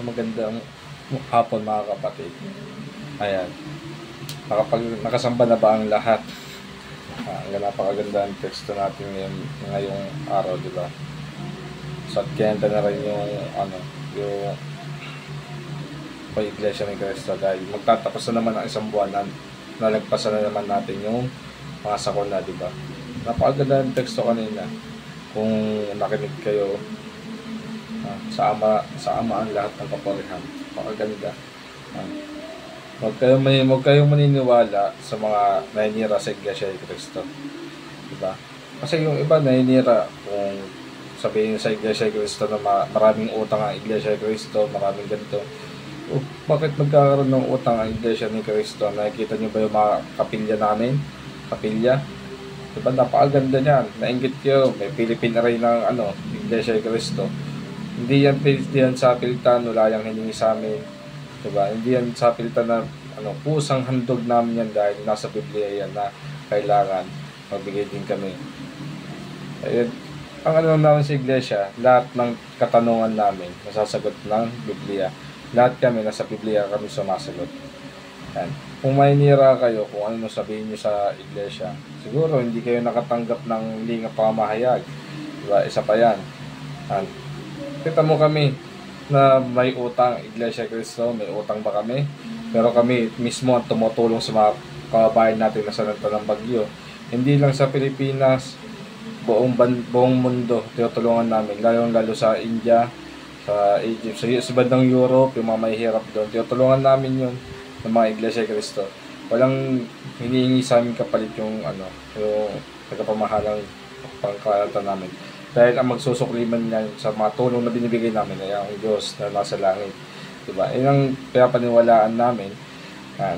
Magandang hapon mga kapatid. Ayan. Nakasamba na ba ang lahat? Ang napakaganda ang teksto natin ngayong araw, di ba? So, at kaya na rin yung Iglesia ni Cristo dahil magtatapos na naman ang isang buwanan. Nalagpasan na naman natin yung mga sakuna, di ba? Napakaganda ang teksto kanina. Kung nakinig kayo, sa ama ang lahat ng kapurihan. Napakaganda. Huwag kayong maniniwala sa mga naninira sa Iglesia ni Cristo. Diba? Kasi yung iba naninira kung sabihin sa Iglesia ni Cristo na maraming utang ang Iglesia ni Cristo, maraming ganito. Bakit magkakaroon ng utang ang Iglesia ni Cristo? Nakikita niyo ba yung mga kapilya namin? Kapilya? Diba? Napakaganda niyan. Nainggit kayo. May Philippine Array ng Iglesia ni Cristo. Hindi yan sa pilitan, wala yung hiningi sa amin. Diba? Hindi yan sa pilitan na pusang handog namin yan dahil nasa Biblia yan na kailangan magbigay din kami. Ayun. Ang namin sa Iglesia, lahat ng katanungan namin masasagot ng Biblia. Lahat kami nasa Biblia kami sumasagot. Yan. Kung may nira kayo, kung ano sabihin nyo sa Iglesia, siguro hindi kayo nakatanggap ng lingap pamahayag. Diba? Isa pa yan. Yan. Kita mo kami na may utang, Iglesia Cristo, may utang ba kami? Pero kami mismo ang tumutulong sa mga kababayan natin na salanta ng bagyo. Hindi lang sa Pilipinas, buong mundo, tinutulungan namin. Lalo sa India, sa Egypt, sa bandang Europe, yung mga mahihirap doon. Tinutulungan namin yun ng mga Iglesia Cristo. Walang hinihingi sa amin kapalit yung nagpapamahalang pangkalatan namin. Dahil ang magsusukliman niyan sa mga tulong na binibigay namin ay ang Diyos na nasa langit. Diba? Yan ang pinapaniwalaan namin. Yan.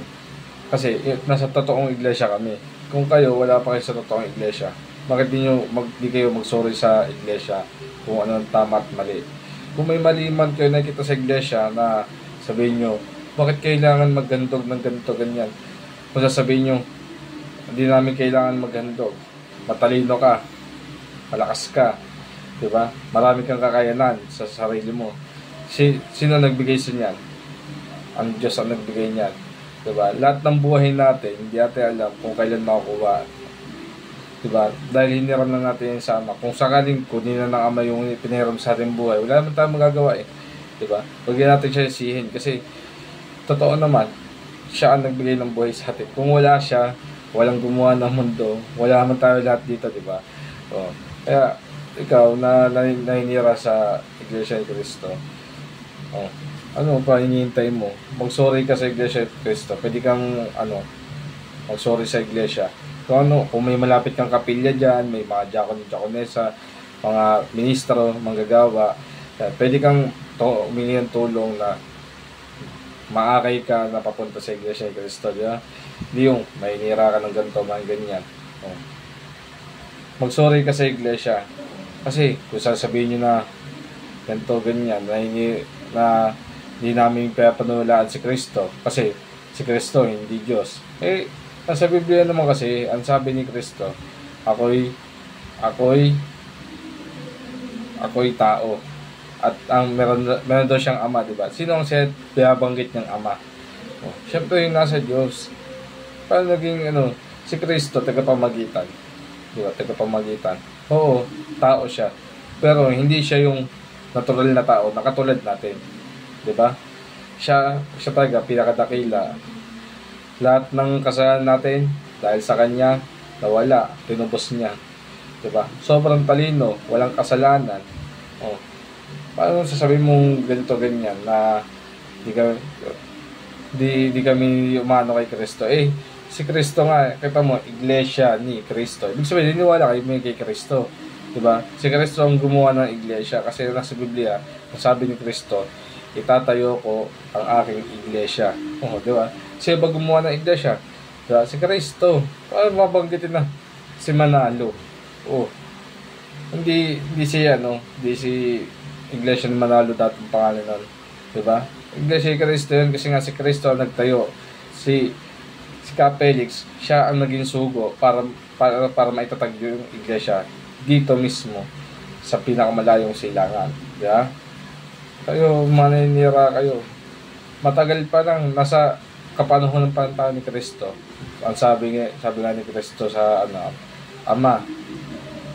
Kasi nasa totoong iglesia kami. Kung kayo wala pa kayo sa totoong iglesia, bakit di kayo magsorry sa iglesia kung ano ang tama at mali? Kung may mali man kayo nakita sa iglesia na sabihin nyo, bakit kailangan maghandog ng ganito, ganyan? Kung sasabihin nyo, hindi namin kailangan maghandog. Matalino ka. Malakas ka, di ba? Marami kang kakayanan sa sarili mo. Sino nagbigay sa niyan? Ang Diyos ang nagbigay niyan, di ba? Lahat ng buhay natin, hindi natin alam kung kailan makukuha, di ba? Dahil hiniram na natin yung sama. Kung sakaling kunin na ng Ama yung pinahiram sa ating buhay, wala naman tayong magagawa di ba? Huwag natin siya isihin kasi totoo naman, siya ang nagbigay ng buhay sa atin. Kung wala siya, walang gumawa ng mundo, wala naman tayo lahat dito, di ba? Kaya, ikaw na naninira sa Iglesia ni Cristo, ano pa hinihintay mo? Mag-sorry ka sa Iglesia ni Cristo. Pwede kang, mag-sorry sa Iglesia. Kung may malapit kang kapilya dyan, may mga diakon-diakonesa, mga ministro, manggagawa, pwede kang humingi ng tulong na maakay ka na papunta sa Iglesia ni Cristo, di ba? Hindi yung may nira ka ng ganito, mga ganyan. Mag-sorry ka sa iglesia. Kasi kung sasabihin nyo na ganito, ganyan, na hindi namin papanulaan si Kristo. Kasi si Kristo hindi Diyos. Nasa Biblia naman kasi, ang sabi ni Kristo, ako'y tao. At ang meron daw siyang ama, diba? Sino ang binabanggit niyang ama? Siyempre yung nasa Diyos. Paano naging si Kristo, tagapamagitan. Diba? Tagapamagitan. Oo, tao siya. Pero hindi siya yung natural na tao, nakatulad natin. Diba? Siya talaga, pinakadakila. Lahat ng kasalanan natin, dahil sa kanya, nawala, tinubos niya. Diba? Sobrang talino, walang kasalanan. Paano sasabihin mong ganito, ganyan, na di kami umano kay Kristo? Si Kristo nga, kita mo, Iglesia ni Kristo. Ibig sabihin, niniwala kayo may kay Kristo. Diba? Si Kristo ang gumawa ng Iglesia. Kasi nasa Biblia, ang sabi ni Kristo, itatayo ko ang aking Iglesia. Diba? Siya ba gumawa ng Iglesia? Diba? Si Kristo. Paano mabanggitin na? Si Manalo. Hindi siya, hindi si Iglesia ni Manalo datong pangalan nun. Diba? Iglesia ni Kristo yun kasi nga si Kristo ang nagtayo. Si Felix, siya ang naging sugo para maitatag yung iglesia dito mismo sa pinakamalayong silangan. Diba? Kayo, maninira kayo. Matagal pa lang, nasa kapanahon ng panahon ni Kristo. Ang sabi nga ni Kristo sa Ama,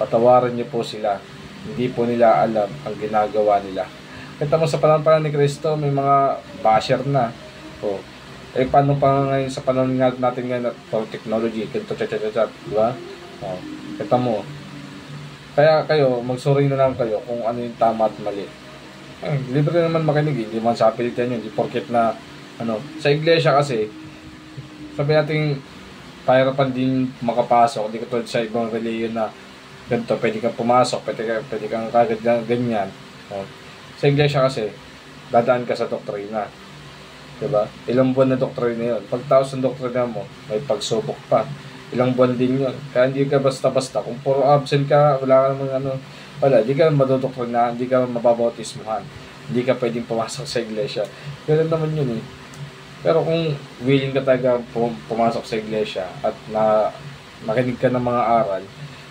patawarin niyo po sila. Hindi po nila alam ang ginagawa nila. Kita mo sa panahon pa ni Kristo, may mga basher na. O, paano pa ngayon sa panahon natin ngayon at technology, ganito, di ba? O, kita mo. Kaya kayo, magsuri na lang kayo kung ano yung tama at mali. Libre naman makinig, hindi man sa pilitan yun, hindi porket na, sa iglesia kasi, sabi natin, pahirapan din makapasok, hindi katulad sa ibang reliyon na, ganito, pwede kang pumasok, pwede kang kagad ganyan. Sa iglesia kasi, dadaan ka sa doktrina. Diba? Ilang buwan na doktrina yun. Pagtaos ng doktrina mo, may pagsubok pa. Ilang buwan din yun. Kaya hindi ka basta-basta. Kung puro absent ka, wala ka namang hindi ka madodoktrina, hindi ka mababautismuhan. Hindi ka pwedeng pumasok sa iglesia. Ganun naman yun eh. Pero kung willing ka talaga pumasok sa iglesia at makinig ka ng mga aral,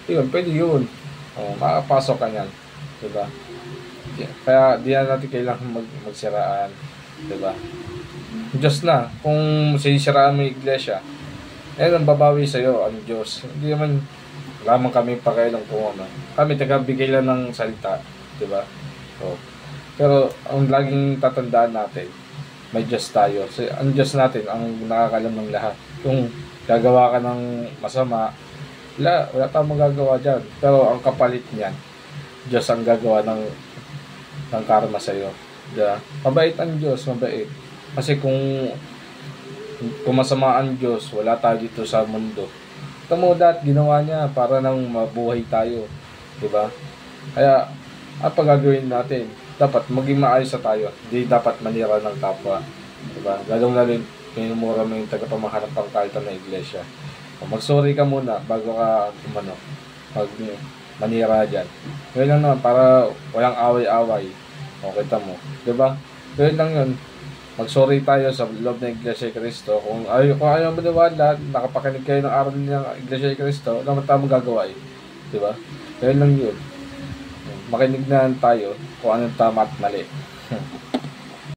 yun, pwede yun. Makapasok ka niyan. Diba? Kaya di na natin kailangan magsiraan. Diba? Diyos na. Kung sinisiraan mo yung iglesia, ang babawi sa'yo, ang Diyos. Hindi naman lamang kami pakailang kung ano. Kami tagabigay lang ng salita. Diba? Pero ang laging tatandaan natin, may Diyos tayo. So, ang Diyos natin, ang nakakalam ng lahat. Kung gagawa ka ng masama, wala tayong magagawa dyan. Pero ang kapalit niyan, Diyos ang gagawa ng karma sa'yo. Diba? Mabait ang Diyos, mabait. Kasi kung masama ang Diyos, wala tayo dito sa mundo. Tamudat, ginawa niya para nang mabuhay tayo. Diba? Kaya, ang pagagawin natin, dapat maging maayos na tayo. Hindi dapat manira ng kapwa. Diba? Lalong-lalong pinumura mo yung tagapamahanap ng kalta ng iglesia. Mag-sorry ka muna bago ka manira dyan. Ngayon lang naman, para walang away-away. O, kita mo. Diba? Ngayon lang yun. Mag-sorry tayo sa loob ng Iglesia ni Cristo. Kung ayaw maniwala, nakapakinig kayo ng aral ng Iglesia ni Cristo, naman tayo magagawa eh. Diba? Ngayon lang yun. Makinig na tayo kung anong tama at mali.